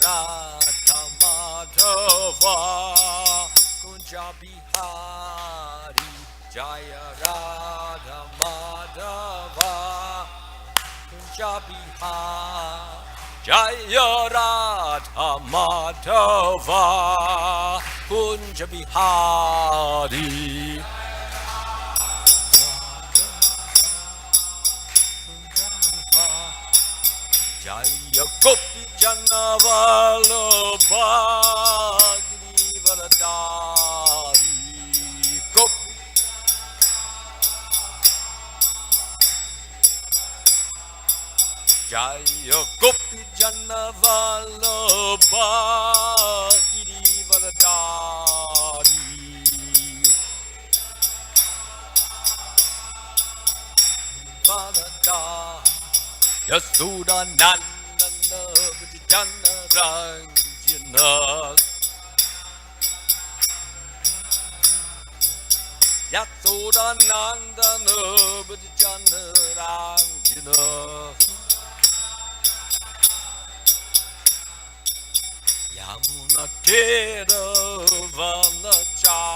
Radha Madhava Kunja Bihari Jaya Radha Madhava Kunja Bihari Jaya Radha Madhava Kunja Bihari Jaya Gopi Janavalabha Girivaradari Gopi Jaya Gopi Janavalabha Girivaradari Varadari Yasuda Nandana Vijana Ranjana Yasuda Nandana Vijana Ranjana Yamuna Tera Vanachari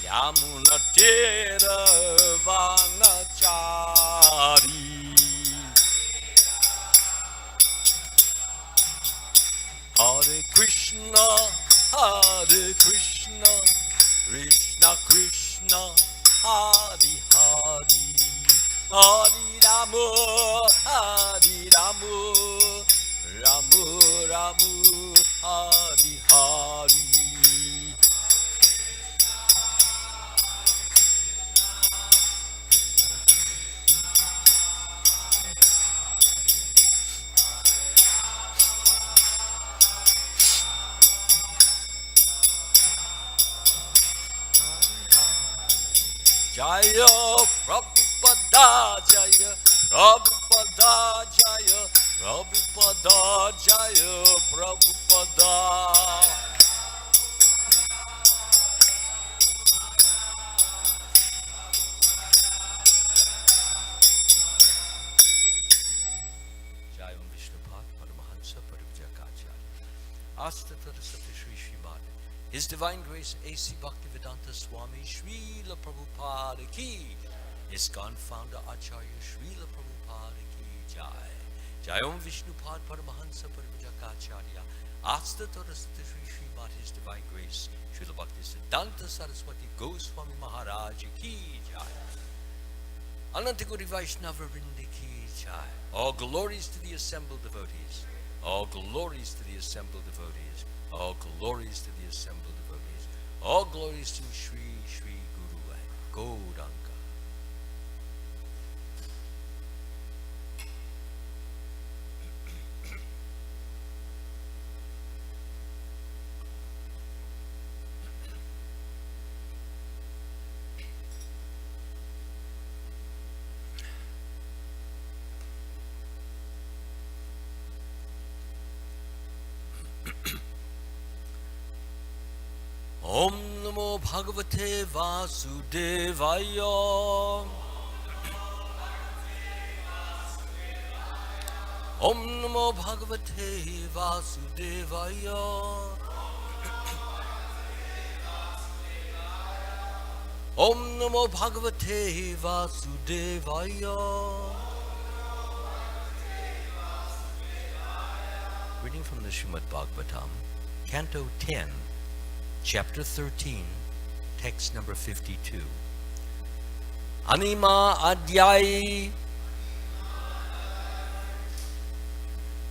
Yamuna Tera Vanachari Hare Krishna Krishna Krishna Hare Hare Hare Rama Ramu Hare Hare Jaya Prabhupada Jaya Prabhupada Jaya Prabhupada Jaya Prabhupada Jaya Vishnupad Paramahansa Parivjakacharya Astatara Sati Shri Srimad His Divine Grace A.C. Bhaktivedanta Swami Srila Prabhupada Ki ISKCON Founder Acharya Srila Prabhupada Ki Jai Jai Om Vishnupad Paramahansa Parivjakacharya Astatara Sati Shri Srimad His Divine Grace Srila Bhaktivedanta Saraswati Goswami Maharaj Ki Jai Anantaguri Vaishnava Vrindi Ki Jai All glories to the assembled devotees All glories to the assembled devotees All glories to the assembled devotees. All glories to Sri Guru and Gauranga. Om Namo Bhagavate Vasudevaya Om Namo Bhagavate Vasudevaya Om Namo Bhagavate Vasudevaya Reading from the Srimad Bhagavatam, Canto 10, Chapter 13, text number 52. Anima Adyai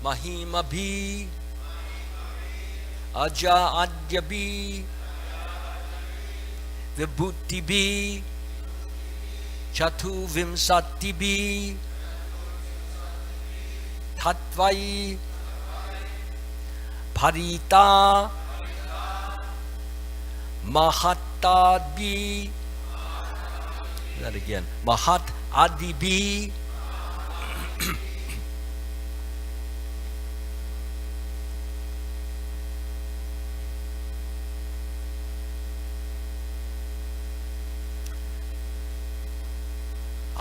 Mahima Bhi Aja Adyabi Vibhuti Bhi Chatu Vimsati Bhi Tatvai Parita Mahatadbi. That again. Mahat Adibi.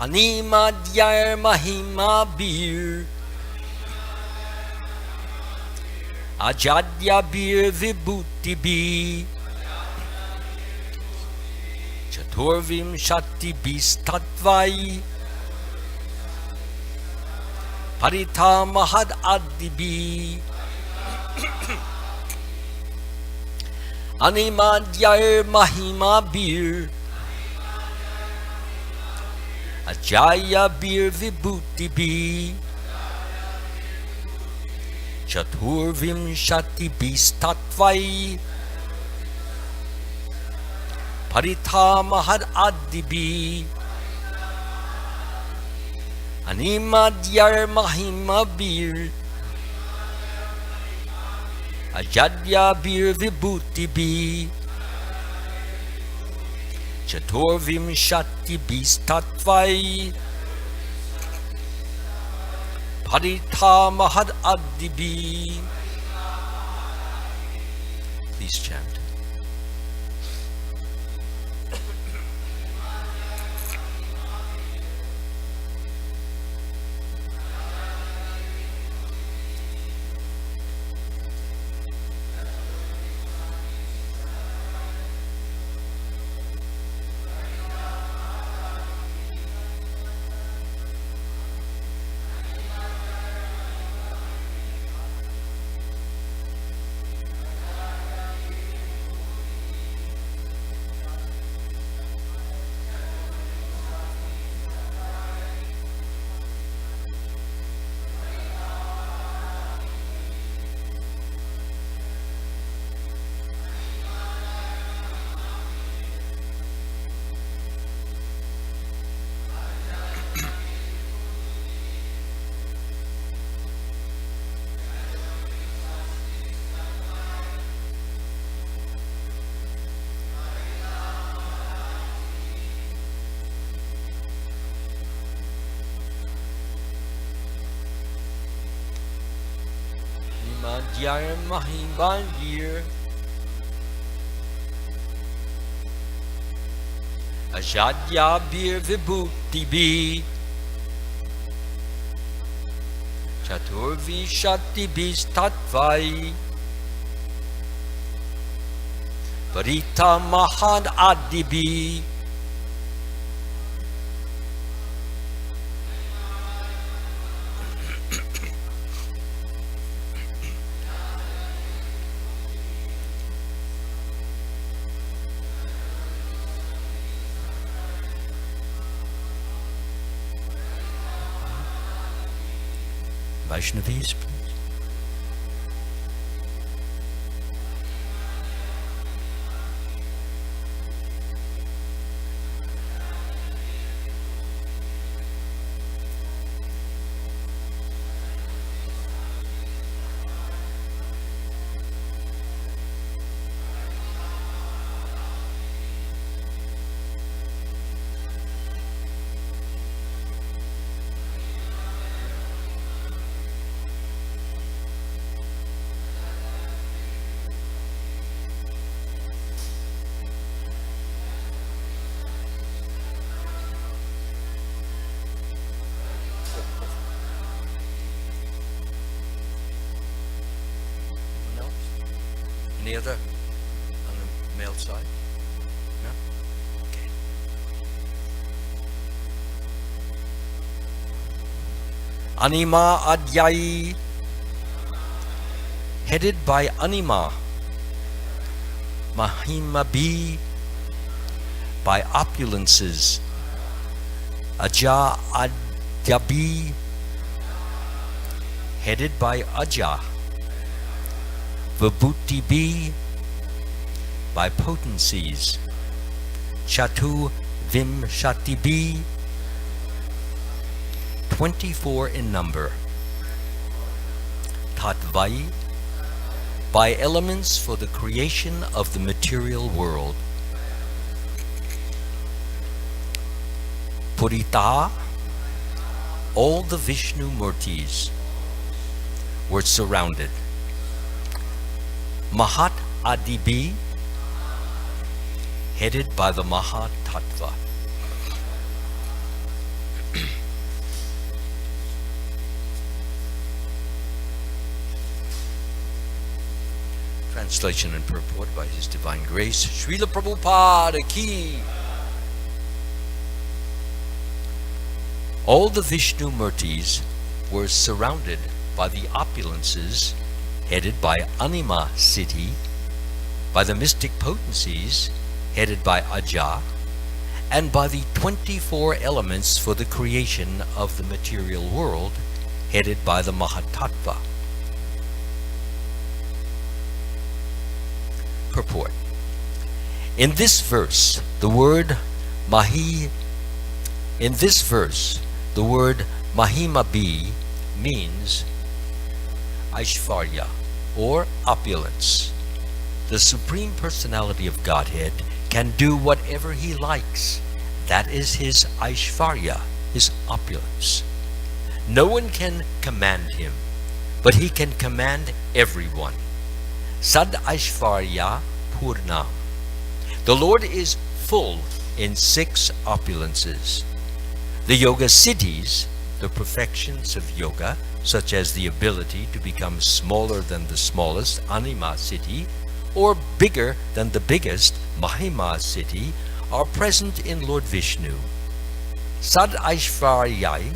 Animadyar Mahima Bir Ajadya Bir Vibhuti Bi Chaturvim Shati Bistatvai Parita Mahad Adibi Animadyar Mahima Bir Ajaya Bir Vibhuti Bi Chaturvim Shati Bistatvai Parita Mahad Adibi Animadyar Mahima Bir Ajadya Bir Vibhuti Bi Chaturvim Shati Bistatvai Parita Mahad Adibi. Please chant. Madhyar Mahima Bir Ajadya Bir Vibhuti Bi Chaturvi Shati Bistatvai Parita Mahad Adibi Vaishnavis, please. Any other on the male side? No? Okay. Anima Adyai, headed by Anima. Mahima B, by opulences. Aja Adyabi, headed by Aja. Vibhuti B, by potencies. Chatu Vim Shati B, 24 in number. Tatvai, by elements for the creation of the material world. Purita, all the Vishnu Murtis were surrounded. Mahat Adibi, headed by the Mahat Tattva. Translation and purport by His Divine Grace, Srila Prabhupada Ki. All the Vishnu Murtis were surrounded by the opulences headed by Anima Siddhi, by the mystic potencies headed by Aja, and by the 24 elements for the creation of the material world headed by the Mahatattva. Purport. In this verse, the word Mahima-bhi means Aishvarya, or opulence. The Supreme Personality of Godhead can do whatever He likes. That is His Aishvarya, His opulence. No one can command Him, but He can command everyone. Sad Aishvarya Purnam. The Lord is full in 6 opulences. The Yoga Siddhis, the perfections of yoga, such as the ability to become smaller than the smallest, Anima Siddhi, or bigger than the biggest, Mahima Siddhi, are present in Lord Vishnu. Sad Aishvaryai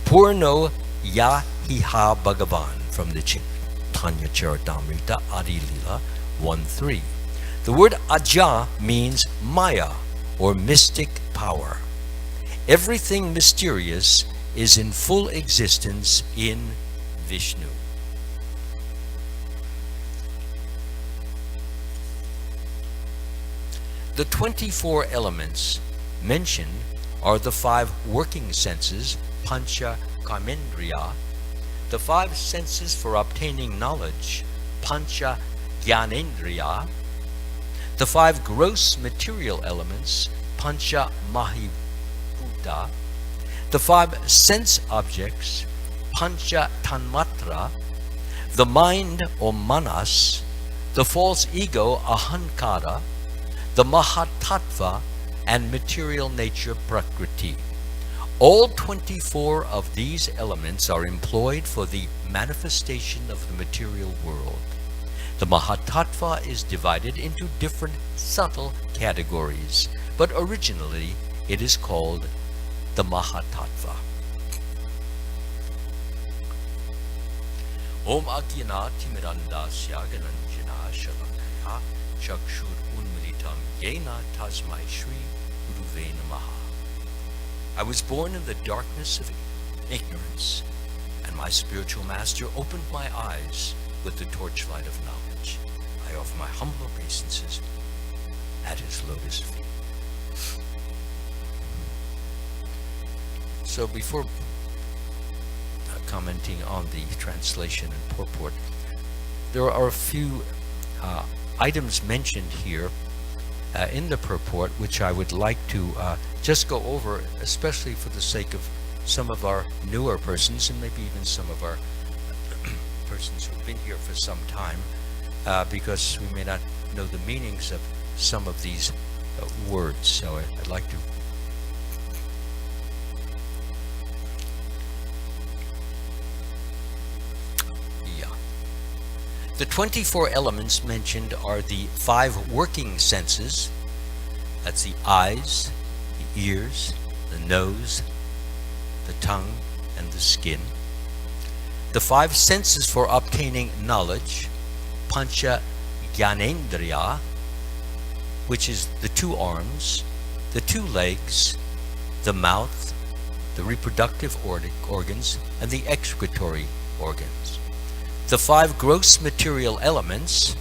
Purno Yahiha Bhagavan, from the Chaitanya Charitamrita Adi Lila 1:3. The word Aja means Maya, or mystic power. Everything mysterious is in full existence in Vishnu. The 24 elements mentioned are the 5 working senses, Pancha Karmendriya, the 5 senses for obtaining knowledge, Pancha Jnanendriya, the 5 gross material elements, Pancha Mahibhuta, the 5 sense objects, Pancha Tanmatra, the mind or Manas, the false ego Ahankara, the Mahatattva, and material nature Prakriti. All 24 of these elements are employed for the manifestation of the material world. The Mahatattva is divided into different subtle categories, but originally it is called the Mahatattva. Om Ajnana Timirandasya Gananjana Shalanaya Chakshur Unmilitam Yena Tasmai Shri Guruve Namaha. I was born in the darkness of ignorance, and my spiritual master opened my eyes with the torchlight of knowledge. I offer my humble obeisances at His lotus feet. So before commenting on the translation and purport, there are a few items mentioned here in the purport which I would like to just go over, especially for the sake of some of our newer persons and maybe even some of our persons who've been here for some time, because we may not know the meanings of some of these words. So I'd like to The 24 elements mentioned are the 5 working senses. That's the eyes, the ears, the nose, the tongue, and the skin. The 5 senses for obtaining knowledge, Pancha Jnanendriya, which is the 2 arms, the 2 legs, the mouth, the reproductive organs, and the excretory organs. The 5 gross material elements.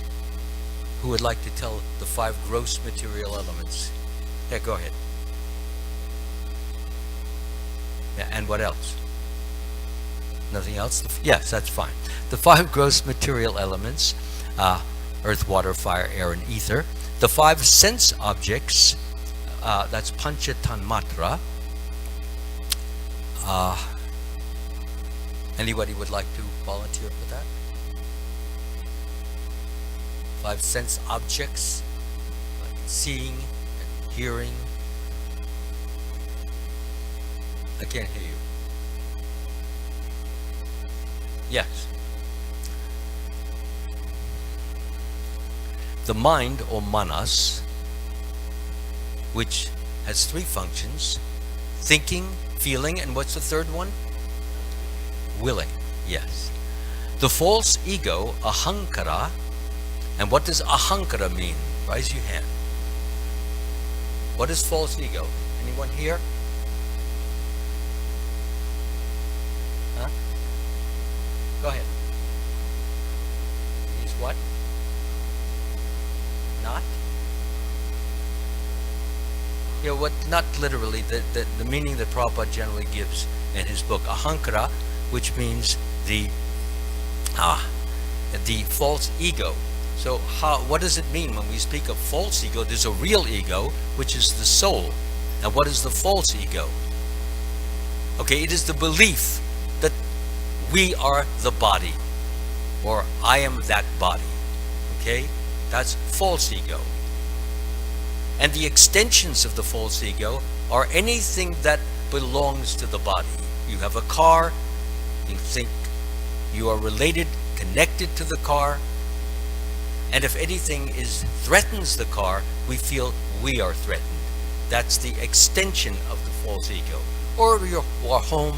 Who would like to tell the 5 gross material elements? Yeah, go ahead. Yeah, and what else? Nothing else? Yes, that's fine. The 5 gross material elements, earth, water, fire, air, and ether. The 5 sense objects, that's Pancha Tanmatra. Anybody would like to volunteer for that? 5 sense objects, like seeing and hearing I can't hear you. Yes. The mind, or manas, which has three functions: thinking, feeling, and what's the third one? Willing. Yes. The false ego, ahankara. And what does ahankara mean? Raise your hand. What is false ego? Anyone here? Huh? Go ahead. Means what? Not? Yeah, what? Not literally. The meaning that Prabhupada generally gives in his book, ahankara, which means the false ego. So what does it mean when we speak of false ego? There's a real ego, which is the soul. And what is the false ego? Okay, it is the belief that we are the body, or I am that body. Okay, that's false ego. And the extensions of the false ego are anything that belongs to the body. You have a car, you think you are related, connected to the car, and if anything threatens the car, we feel we are threatened. That's the extension of the false ego. Or our home,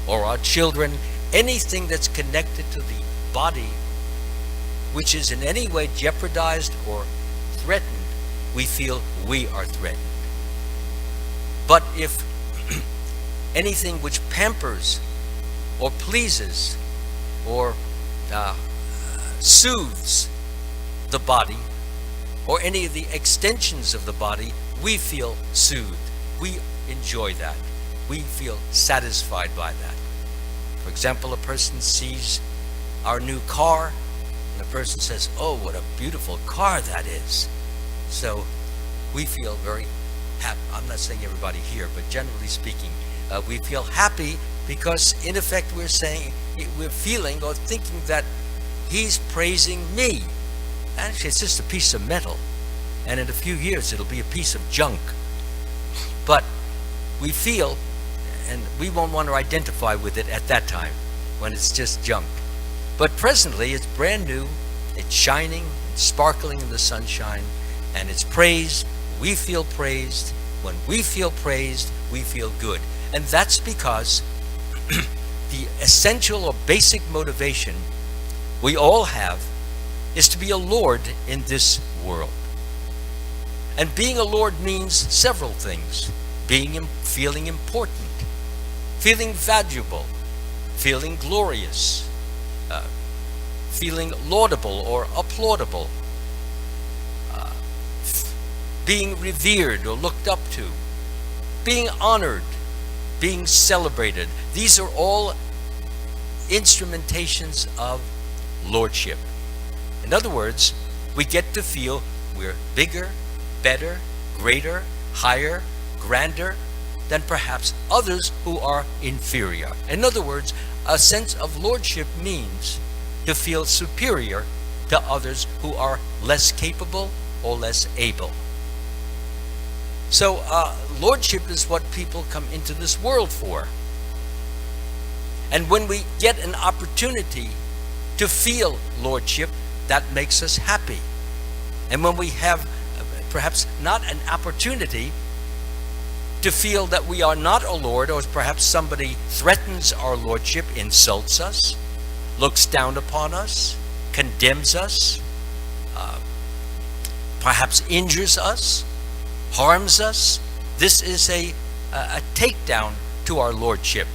or our children, anything that's connected to the body, which is in any way jeopardized or threatened, we feel we are threatened. But if anything which pampers or pleases or soothes the body, or any of the extensions of the body, we feel soothed. We enjoy that. We feel satisfied by that. For example, a person sees our new car, and a person says, "Oh, what a beautiful car that is." So we feel very happy. I'm not saying everybody here, but generally speaking, we feel happy because, in effect, we're feeling or thinking that he's praising me. Actually, it's just a piece of metal, and in a few years it'll be a piece of junk. But we feel, and we won't want to identify with it at that time when it's just junk. But presently it's brand new, it's shining, it's sparkling in the sunshine, and it's praised. We feel praised. When we feel praised, we feel good. And that's because the essential or basic motivation we all have is to be a lord in this world. And being a lord means several things. Feeling important, feeling valuable, feeling glorious, feeling laudable or applaudable, being revered or looked up to, being honored, being celebrated. These are all instrumentations of lordship. In other words, we get to feel we're bigger, better, greater, higher, grander than perhaps others who are inferior. In other words, a sense of lordship means to feel superior to others who are less capable or less able. So lordship is what people come into this world for. And when we get an opportunity to feel lordship, that makes us happy. And when we have perhaps not an opportunity to feel that we are not a lord, or perhaps somebody threatens our lordship, insults us, looks down upon us, condemns us, perhaps injures us, harms us, this is a takedown to our lordship.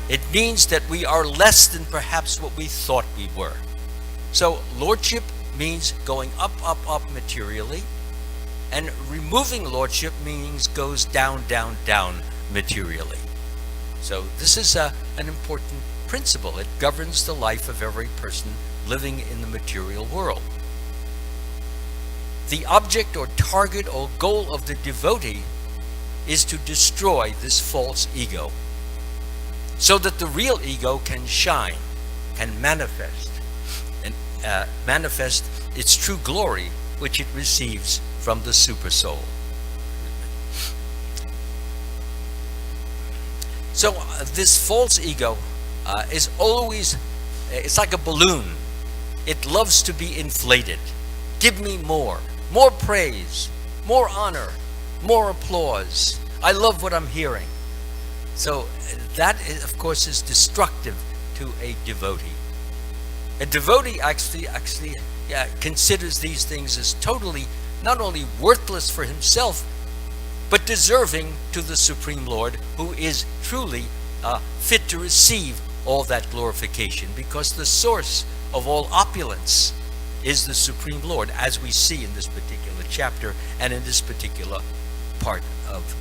It means that we are less than perhaps what we thought we were. So lordship means going up, up, up materially, and removing lordship means goes down, down, down materially. So this is an important principle. It governs the life of every person living in the material world. The object or target or goal of the devotee is to destroy this false ego, so that the real ego can shine, can manifest, and manifest its true glory, which it receives from the super soul. So this false ego is always, it's like a balloon. It loves to be inflated. Give me more praise, more honor, more applause. I love what I'm hearing. So that, of course, is destructive to a devotee. A devotee actually considers these things as totally, not only worthless for himself, but deserving to the Supreme Lord, who is truly fit to receive all that glorification, because the source of all opulence is the Supreme Lord, as we see in this particular chapter and in this particular part of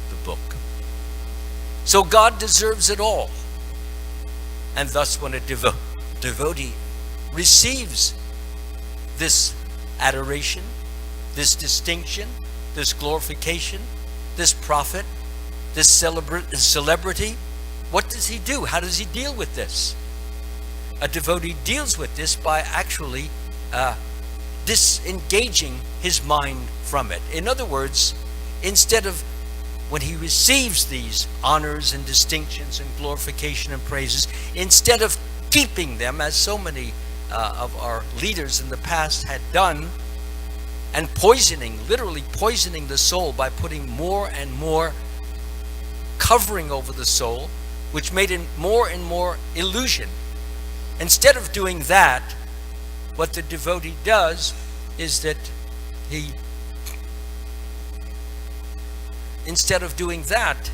the book. So God deserves it all. And thus when a devotee receives this adoration, this distinction, this glorification, this profit, this celebrity, what does he do? How does he deal with this? A devotee deals with this by actually disengaging his mind from it. In other words, instead of, when he receives these honors and distinctions and glorification and praises, instead of keeping them, as so many of our leaders in the past had done, and literally poisoning the soul by putting more and more covering over the soul, which made it more and more illusion. Instead of doing that, what the devotee does is that instead of doing that,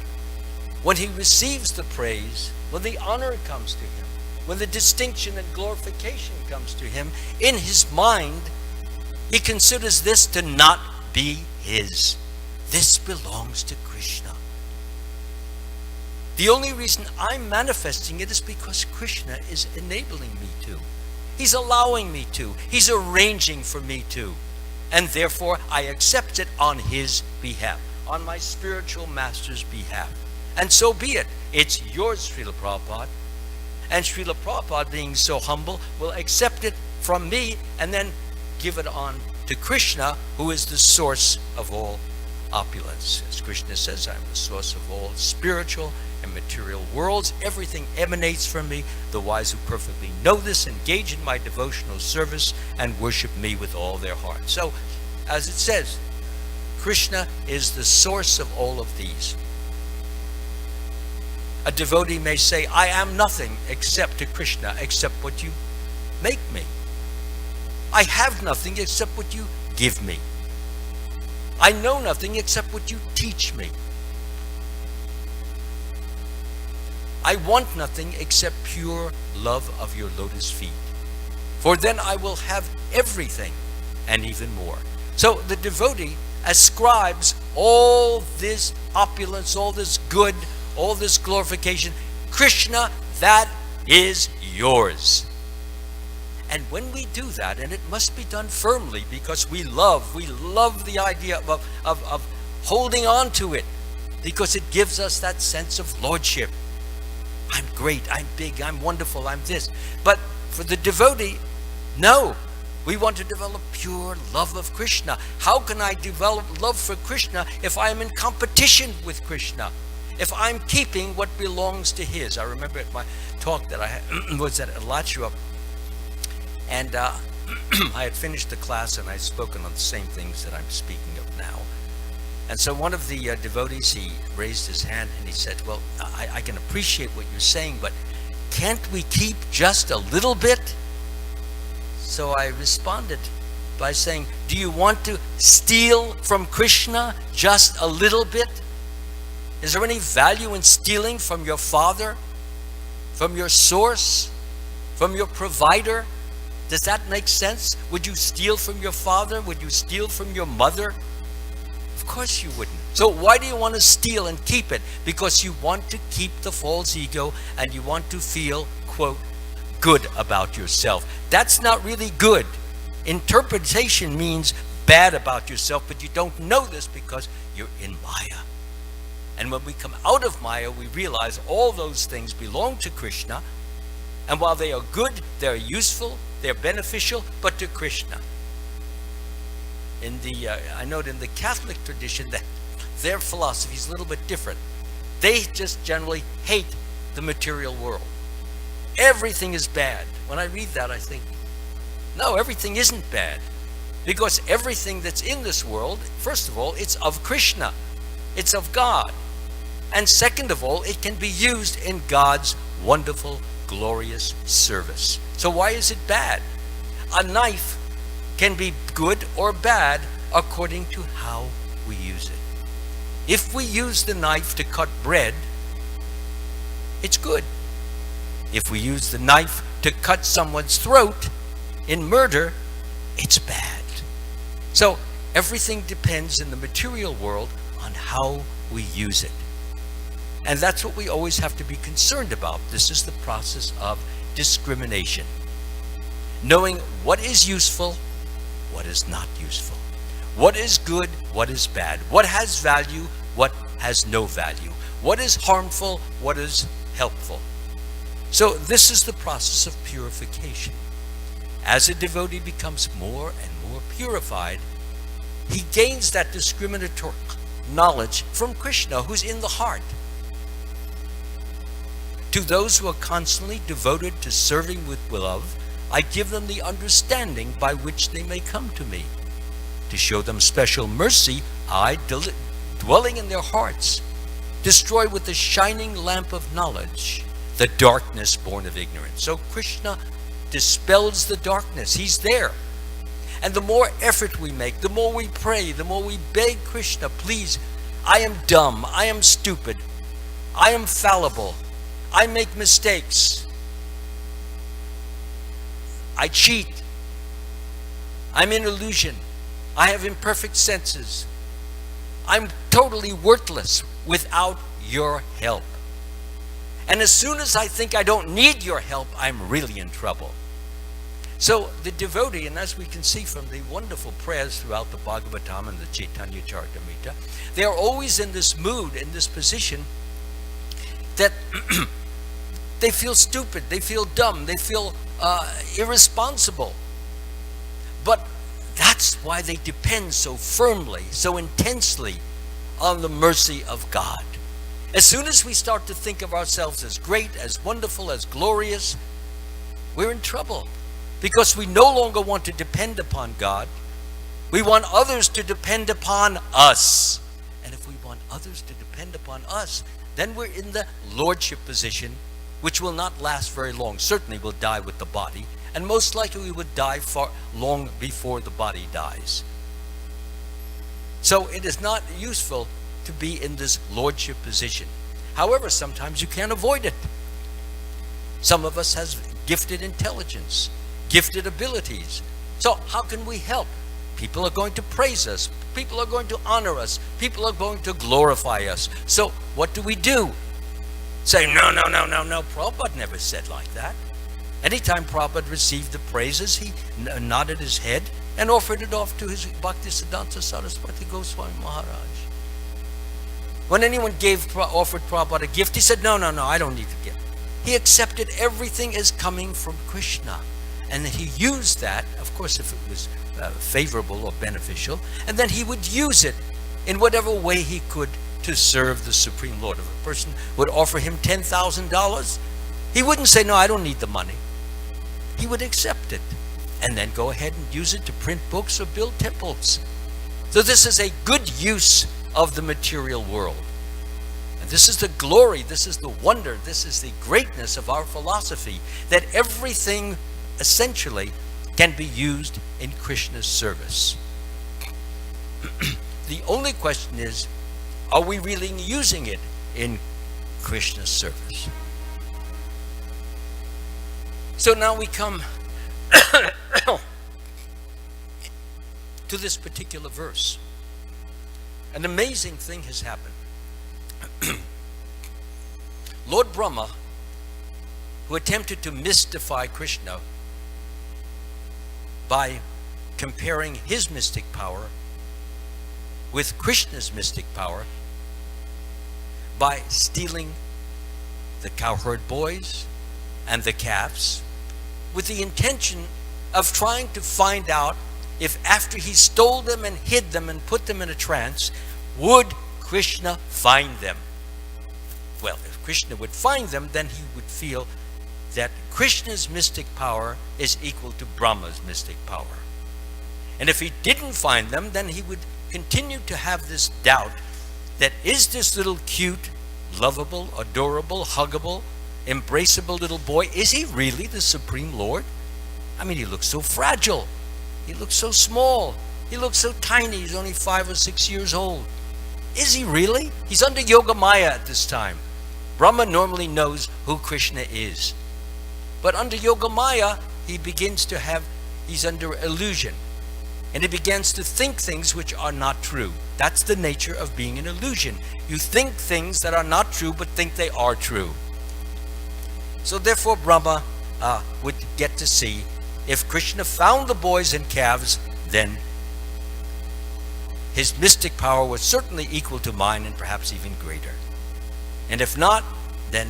when he receives the praise, when the honor comes to him, when the distinction and glorification comes to him, in his mind, he considers this to not be his. This belongs to Krishna. The only reason I'm manifesting it is because Krishna is enabling me to. He's allowing me to. He's arranging for me to. And therefore, I accept it on his behalf, on my spiritual master's behalf. And so be it. It's yours, Srila Prabhupada. And Srila Prabhupada, being so humble, will accept it from me and then give it on to Krishna, who is the source of all opulence. As Krishna says, I am the source of all spiritual and material worlds. Everything emanates from me. The wise who perfectly know this engage in my devotional service and worship me with all their heart. So, as it says, Krishna is the source of all of these. A devotee may say, I am nothing except to Krishna, except what you make me. I have nothing except what you give me. I know nothing except what you teach me. I want nothing except pure love of your lotus feet. For then I will have everything and even more. So the devotee ascribes all this opulence, all this good, all this glorification. Krishna, that is yours. And when we do that, and it must be done firmly, because we love the idea of holding on to it, because it gives us that sense of lordship. I'm great, I'm big, I'm wonderful, I'm this. But for the devotee, no. We want to develop pure love of Krishna. How can I develop love for Krishna if I am in competition with Krishna? If I'm keeping what belongs to his? I remember at my talk that I had, was at Alachua, and I had finished the class and I'd spoken on the same things that I'm speaking of now. And so one of the devotees, he raised his hand and he said, well, I can appreciate what you're saying, but can't we keep just a little bit? So I responded by saying, do you want to steal from Krishna just a little bit? Is there any value in stealing from your father, from your source, from your provider? Does that make sense? Would you steal from your father? Would you steal from your mother? Of course you wouldn't. So why do you want to steal and keep it? Because you want to keep the false ego and you want to feel, quote, good about yourself. That's not really good. Interpretation means bad about yourself, but you don't know this because you're in Maya. And when we come out of Maya, we realize all those things belong to Krishna. And while they are good, they're useful, they're beneficial, but to Krishna. I note in the Catholic tradition that their philosophy is a little bit different. they just generally hate the material world. Everything is bad. When I read that, I think, no, everything isn't bad. Because everything that's in this world, first of all, it's of Krishna. It's of God. And second of all, it can be used in God's wonderful, glorious service. So why is it bad? A knife can be good or bad according to how we use it. If we use the knife to cut bread, it's good. If we use the knife to cut someone's throat in murder, it's bad. So everything depends in the material world on how we use it. And that's what we always have to be concerned about. This is the process of discrimination. Knowing what is useful, what is not useful. What is good, what is bad. What has value, what has no value. What is harmful, what is helpful. So this is the process of purification. As a devotee becomes more and more purified, he gains that discriminatory knowledge from Krishna, who's in the heart. To those who are constantly devoted to serving with love, I give them the understanding by which they may come to me. To show them special mercy, I, dwelling in their hearts, destroy with the shining lamp of knowledge the darkness born of ignorance. So Krishna dispels the darkness. He's there. And the more effort we make, the more we pray, the more we beg Krishna, please, I am dumb, I am stupid, I am fallible, I make mistakes, I cheat, I'm in illusion, I have imperfect senses, I'm totally worthless without your help. And as soon as I think I don't need your help, I'm really in trouble. So the devotee, and as we can see from the wonderful prayers throughout the Bhagavatam and the Chaitanya Charitamrita, they are always in this mood, in this position, that they feel stupid, they feel dumb, they feel irresponsible. But that's why they depend so firmly, so intensely on the mercy of God. As soon as we start to think of ourselves as great, as wonderful, as glorious, we're in trouble. Because we no longer want to depend upon God. We want others to depend upon us. And if we want others to depend upon us, then we're in the lordship position, which will not last very long. Certainly we'll die with the body. And most likely we would die far long before the body dies. So it is not useful to be in this lordship position. However, sometimes you can't avoid it. Some of us has gifted intelligence, gifted abilities. So how can we help? People are going to praise us. People are going to honor us. People are going to glorify us. So what do? Say, no. Prabhupada never said like that. Anytime Prabhupada received the praises, he nodded his head and offered it off to his Bhaktisiddhanta Saraswati Goswami Maharaj. When anyone offered Prabhupada a gift, he said, no, I don't need the gift. He accepted everything as coming from Krishna. And then he used that, of course, if it was favorable or beneficial, and then he would use it in whatever way he could to serve the Supreme Lord. If a person would offer him $10,000, he wouldn't say, no, I don't need the money. He would accept it and then go ahead and use it to print books or build temples. So this is a good use of the material world. And this is the glory, this is the wonder, this is the greatness of our philosophy, that everything essentially can be used in Krishna's service. The only question is, are we really using it in Krishna's service? So now we come to this particular verse. An amazing thing has happened. Lord Brahma, who attempted to mystify Krishna by comparing his mystic power with Krishna's mystic power, by stealing the cowherd boys and the calves, with the intention of trying to find out if after he stole them and hid them and put them in a trance, would Krishna find them? well, if Krishna would find them, then he would feel that Krishna's mystic power is equal to Brahma's mystic power. And if he didn't find them, then he would continue to have this doubt that is this little cute, lovable, adorable, huggable, embraceable little boy, is he really the Supreme Lord? I mean, he looks so fragile. He looks so small. He looks so tiny. He's only 5 or 6 years old. Is he really? He's under Yoga Maya at this time. Brahma normally knows who Krishna is. But under Yoga Maya, he's under illusion. And he begins to think things which are not true. That's the nature of being an illusion. You think things that are not true, but think they are true. So therefore Brahma would get to see, if Krishna found the boys and calves, then his mystic power was certainly equal to mine and perhaps even greater. And if not, then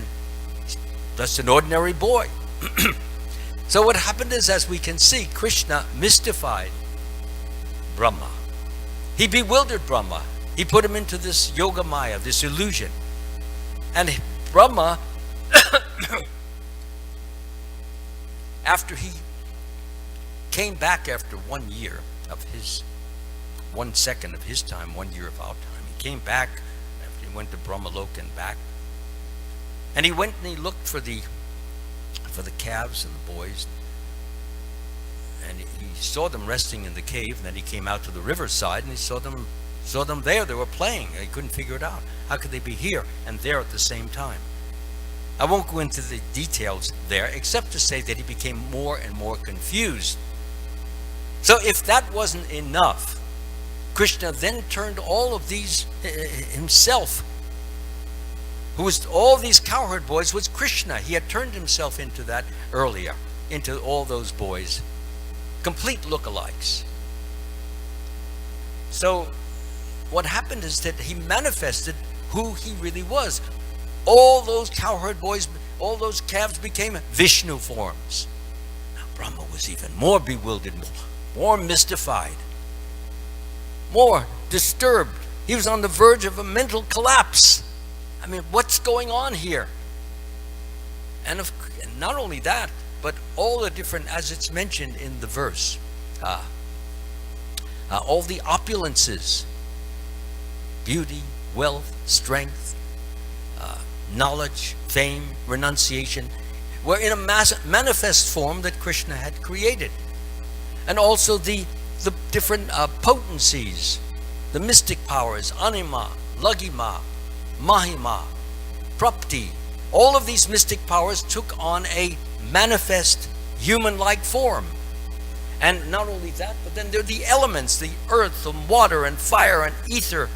just an ordinary boy. So what happened is, as we can see, Krishna mystified Brahma. He bewildered Brahma. He put him into this Yoga Maya, this illusion. And Brahma, after he came back after 1 year of his, 1 second of his time, 1 year of our time, he came back after he went to Brahmaloka and back. And he went and he looked for the calves and the boys. And he saw them resting in the cave, and then he came out to the riverside and he saw them there. They were playing. He couldn't figure it out. How could they be here and there at the same time? I won't go into the details there, except to say that he became more and more confused. So if that wasn't enough, Krishna then turned all of these himself, who was all these cowherd boys, was Krishna. He had turned himself into that earlier, into all those boys. Complete lookalikes. So what happened is that he manifested who he really was. All those cowherd boys, all those calves became Vishnu forms. Now Brahma was even more bewildered, more mystified, more disturbed. He was on the verge of a mental collapse. I mean, what's going on here? And not only that, but all the different, as it's mentioned in the verse, all the opulences, beauty, wealth, strength, knowledge, fame, renunciation, were in a manifest form that Krishna had created. And also the different potencies, the mystic powers, anima, lagima, mahima, prapti, all of these mystic powers took on a manifest human-like form. And not only that, but then there are the elements, the earth and water and fire and ether,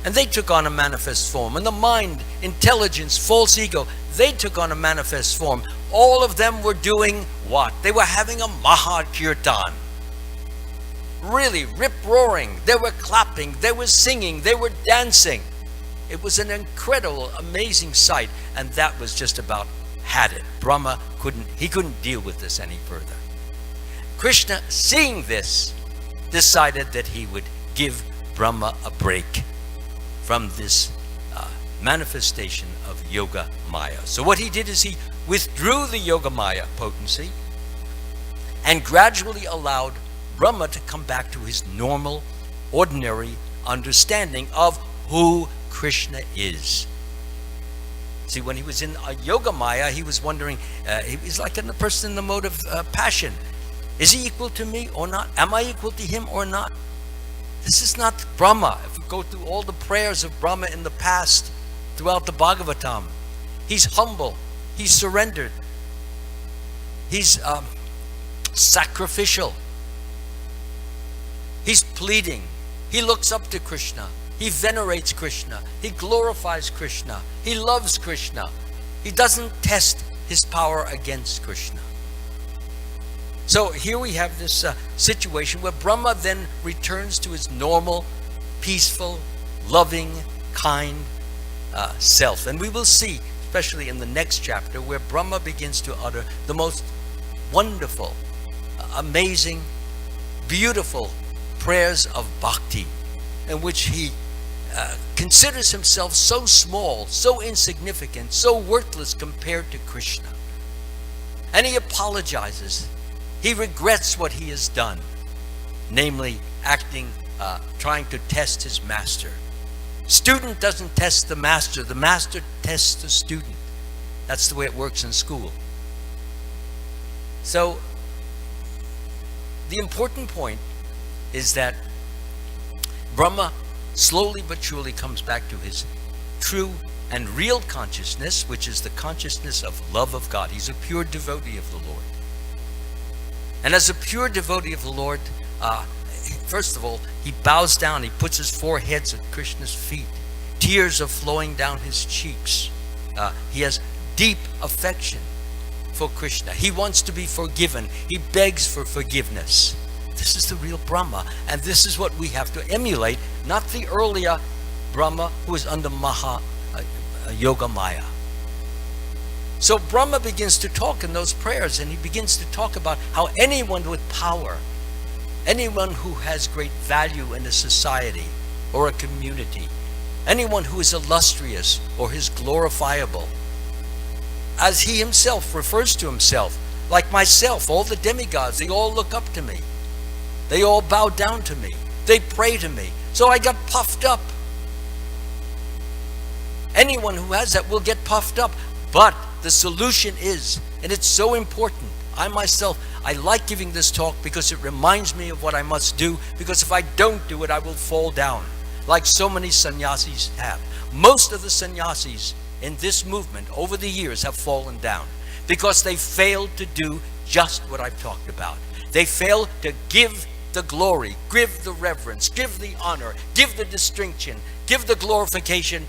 and they took on a manifest form. And the mind, intelligence, false ego, they took on a manifest form. All of them were doing what? They were having a Maha Kirtan. Really rip-roaring. They were clapping, they were singing, they were dancing. It was an incredible, amazing sight, and that was just about had it. Brahma couldn't deal with this any further. Krishna, seeing this, decided that he would give Brahma a break from this manifestation of Yoga Maya. So what he did is he withdrew the Yoga Maya potency and gradually allowed Brahma to come back to his normal, ordinary understanding of who Krishna is. See, when he was in a Yoga Maya, he was wondering, he's like a person in the mode of passion. Is he equal to me or not? Am I equal to him or not? This is not Brahma. If you go through all the prayers of Brahma in the past, throughout the Bhagavatam, he's humble, he's surrendered, he's sacrificial, he's pleading, he looks up to Krishna, he venerates Krishna, he glorifies Krishna, he loves Krishna. He doesn't test his power against Krishna. So here we have this situation where Brahma then returns to his normal, peaceful, loving, kind self. And we will see, especially in the next chapter, where Brahma begins to utter the most wonderful, amazing, beautiful prayers of bhakti, in which he considers himself so small, so insignificant, so worthless compared to Krishna. And he apologizes. He regrets what he has done, namely trying to test his master. Student doesn't test the master tests the student. That's the way it works in school. So, the important point is that Brahma slowly but surely comes back to his true and real consciousness, which is the consciousness of love of God. He's a pure devotee of the Lord. And as a pure devotee of the Lord, first of all, he bows down, he puts his four heads at Krishna's feet. Tears are flowing down his cheeks. He has deep affection for Krishna. He wants to be forgiven. He begs for forgiveness. This is the real Brahma, and this is what we have to emulate, not the earlier Brahma who is under Yoga Maya. So Brahma begins to talk in those prayers, and he begins to talk about how anyone with power, anyone who has great value in a society or a community, anyone who is illustrious or is glorifiable, as he himself refers to himself, like myself, all the demigods, they all look up to me. They all bow down to me. They pray to me. So I got puffed up. Anyone who has that will get puffed up. But the solution is, and it's so important, I myself, I like giving this talk because it reminds me of what I must do, because if I don't do it, I will fall down, like so many sannyasis have. Most of the sannyasis in this movement over the years have fallen down because they failed to do just what I've talked about. They failed to give the glory, give the reverence, give the honor, give the distinction, give the glorification.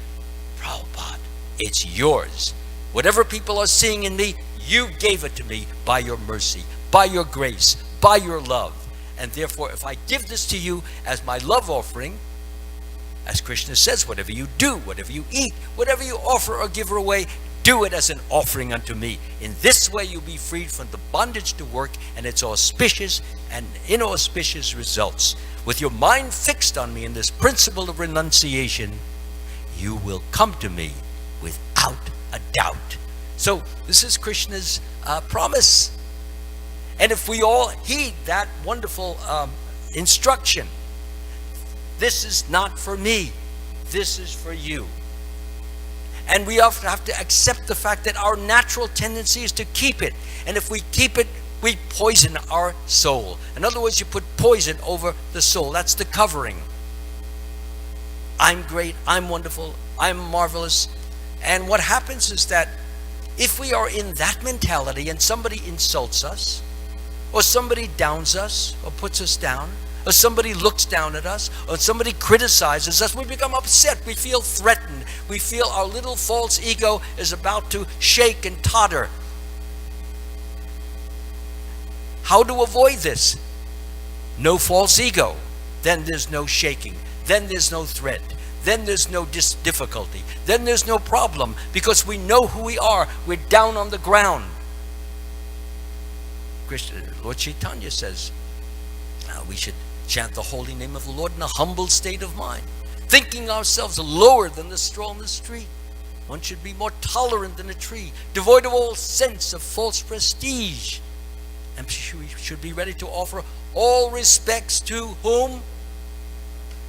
Prabhupada, it's yours. Whatever people are seeing in me, you gave it to me by your mercy, by your grace, by your love. And therefore, if I give this to you as my love offering, as Krishna says, whatever you do, whatever you eat, whatever you offer or give away, do it as an offering unto me. In this way you'll be freed from the bondage to work and its auspicious and inauspicious results. With your mind fixed on me in this principle of renunciation, you will come to me without a doubt. So this is Krishna's promise. And if we all heed that wonderful instruction, this is not for me, this is for you. And we often have to accept the fact that our natural tendency is to keep it. And if we keep it, we poison our soul. In other words, you put poison over the soul. That's the covering. I'm great, I'm wonderful, I'm marvelous. And what happens is that if we are in that mentality and somebody insults us, or somebody downs us, or puts us down, or somebody looks down at us, or somebody criticizes us, we become upset, we feel threatened, we feel our little false ego is about to shake and totter. How to avoid this? No false ego. Then there's no shaking. Then there's no threat. Then there's no difficulty. Then there's no problem, because we know who we are. We're down on the ground. Lord Chaitanya says we should chant the holy name of the Lord in a humble state of mind, thinking ourselves lower than the straw in the street. One should be more tolerant than a tree, devoid of all sense of false prestige. And we should be ready to offer all respects to whom?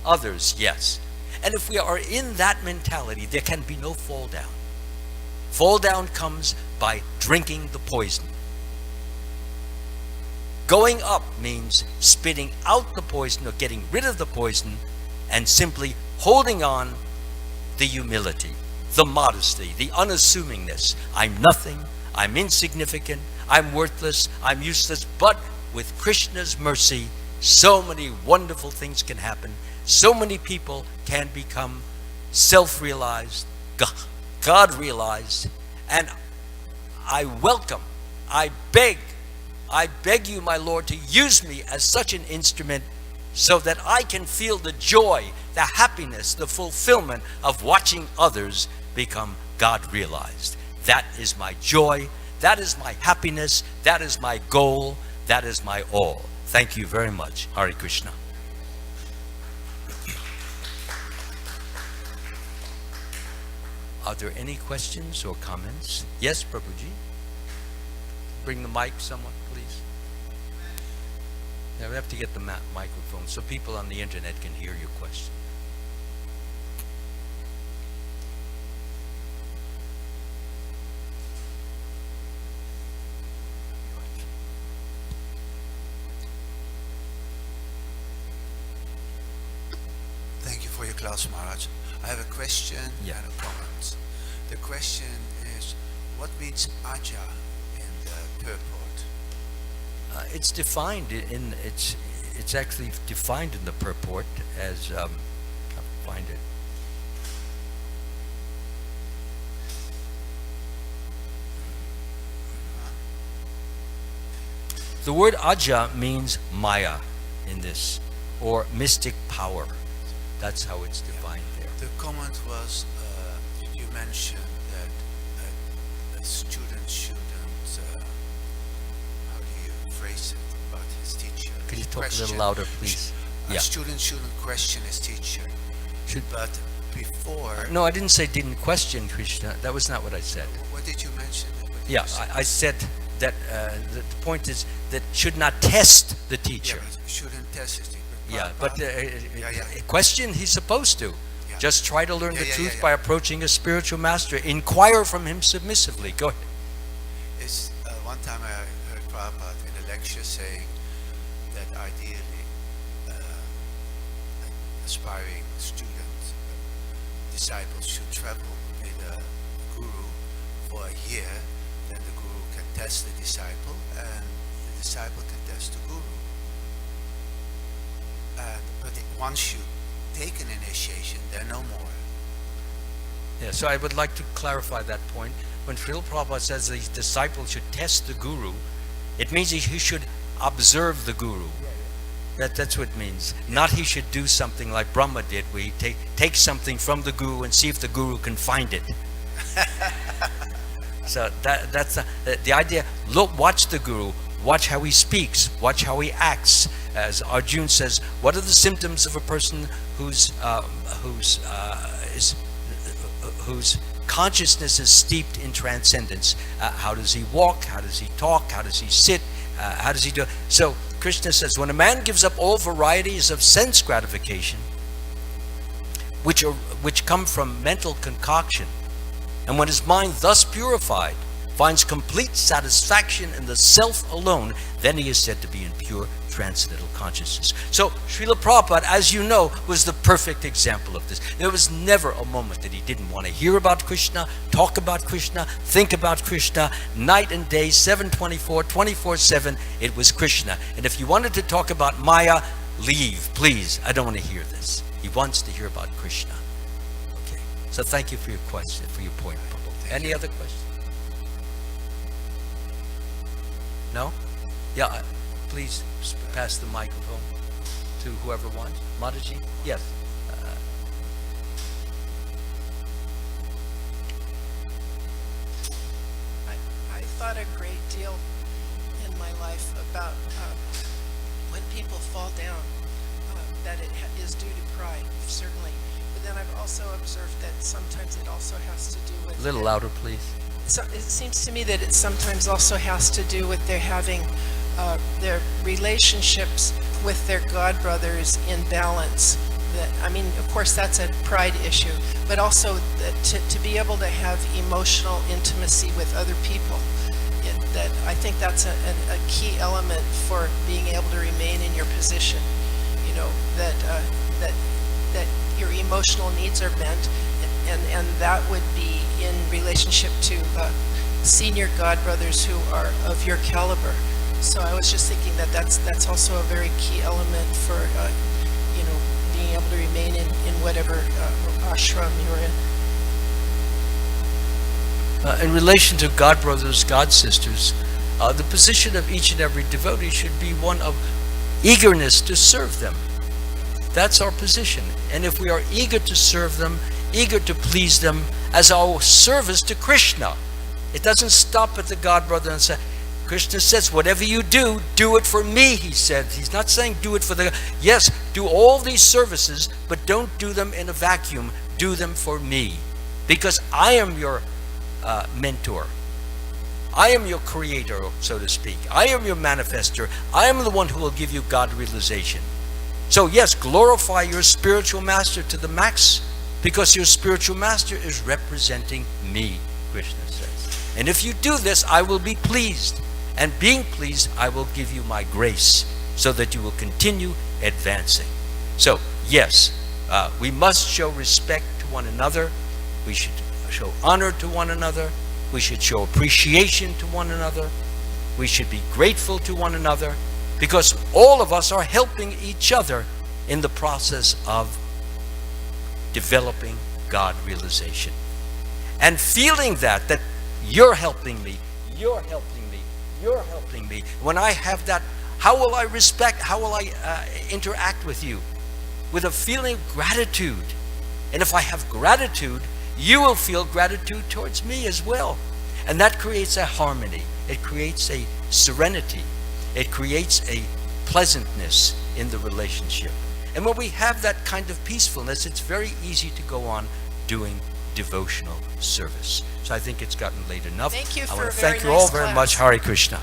Others, yes. And if we are in that mentality, there can be no fall down. Fall down comes by drinking the poison. Going up means spitting out the poison or getting rid of the poison and simply holding on the humility, the modesty, the unassumingness. I'm nothing, I'm insignificant, I'm worthless, I'm useless, but with Krishna's mercy, so many wonderful things can happen. So many people can become self-realized, God-realized, and I welcome, I beg you, my Lord, to use me as such an instrument so that I can feel the joy, the happiness, the fulfillment of watching others become God-realized. That is my joy, that is my happiness, that is my goal, that is my all. Thank you very much. Hare Krishna. Are there any questions or comments? Yes, Prabhuji? Bring the mic, someone, please. Yeah, we have to get the microphone so people on the internet can hear your question. Thank you for your class, Maharaj. I have a question Yeah. and a comment. The question is, what means aja in the purport? It's defined in it's actually defined in the purport as I'll find it. The word aja means Maya in this, or mystic power. That's how it's defined there. The comment was, you mentioned that a student shouldn't, how do you phrase it, about his teacher. Could you talk a Question. little louder, please? A Yeah. student shouldn't question his teacher. But before... No, I didn't say didn't question Krishna. That was not what I said. What did you mention? What did Yeah, you say? I said that the point is that should not test the teacher. Yeah, but shouldn't test his teacher. Yeah, but yeah. question he's supposed to. Yeah. Just try to learn the Yeah, truth yeah. by approaching a spiritual master. Inquire from him submissively. Go ahead. It's, one time I heard Prabhupada in a lecture saying that ideally aspiring students, disciples should travel with a guru for a year, then the guru can test the disciple and the disciple can test the guru. But once you take an initiation, there are no more. Yeah, so I would like to clarify that point. When Srila Prabhupada says the disciple should test the guru, it means he should observe the guru. That's what it means. Not he should do something like Brahma did, where he take something from the guru and see if the guru can find it. So that's the idea. Look, watch the guru. Watch how he speaks. Watch how he acts. As Arjuna says, what are the symptoms of a person whose consciousness is steeped in transcendence? How does he walk? How does he talk? How does he sit? How does he do? So Krishna says, when a man gives up all varieties of sense gratification, which come from mental concoction, and when his mind thus purified finds complete satisfaction in the self alone, then he is said to be in pure transcendental consciousness. So Srila Prabhupada, as you know, was the perfect example of this. There was never a moment that he didn't want to hear about Krishna, talk about Krishna, think about Krishna, night and day, 7/24, 24/7, it was Krishna. And if you wanted to talk about Maya, leave, please. I don't want to hear this. He wants to hear about Krishna. Okay. So thank you for your question, for your point, Prabhu. Any other questions? No? Yeah, please pass the microphone to whoever wants. Mataji? Yes. I thought a great deal in my life about when people fall down, that it is due to pride, certainly. But then I've also observed that sometimes it also has to do with... A little louder, please. So it seems to me that it sometimes also has to do with their having their relationships with their god brothers in balance. That, I mean, of course, that's a pride issue, but also to be able to have emotional intimacy with other people. That I think that's a key element for being able to remain in your position. You know, that your emotional needs are met, and that would be in relationship to senior god brothers who are of your caliber. So I was just thinking that that's also a very key element for you know, being able to remain in whatever ashram you're in. In relation to god brothers, god sisters, the position of each and every devotee should be one of eagerness to serve them. That's our position. And if we are eager to serve them, eager to please them as our service to Krishna, it doesn't stop at the god brother and say, Krishna says, whatever you do, do it for me, he said. He's not saying do it for the... Yes, do all these services, but don't do them in a vacuum. Do them for me. because I am your mentor. I am your creator, so to speak. I am your manifester. I am the one who will give you God realization. So yes, glorify your spiritual master to the max, because your spiritual master is representing me, Krishna says. And if you do this, I will be pleased. And being pleased, I will give you my grace, so that you will continue advancing. So yes, we must show respect to one another. We should show honor to one another. We should show appreciation to one another. We should be grateful to one another, because all of us are helping each other in the process of developing God realization. And feeling that you're helping me, you're helping me, you're helping me. When I have that, how will I respect, how will I interact with you? With a feeling of gratitude. And if I have gratitude, you will feel gratitude towards me as well. And that creates a harmony. It creates a serenity. It creates a pleasantness in the relationship. And when we have that kind of peacefulness, it's very easy to go on doing devotional service. So I think it's gotten late enough. Thank you I for want a to very thank you all nice very class. much. Hare Krishna.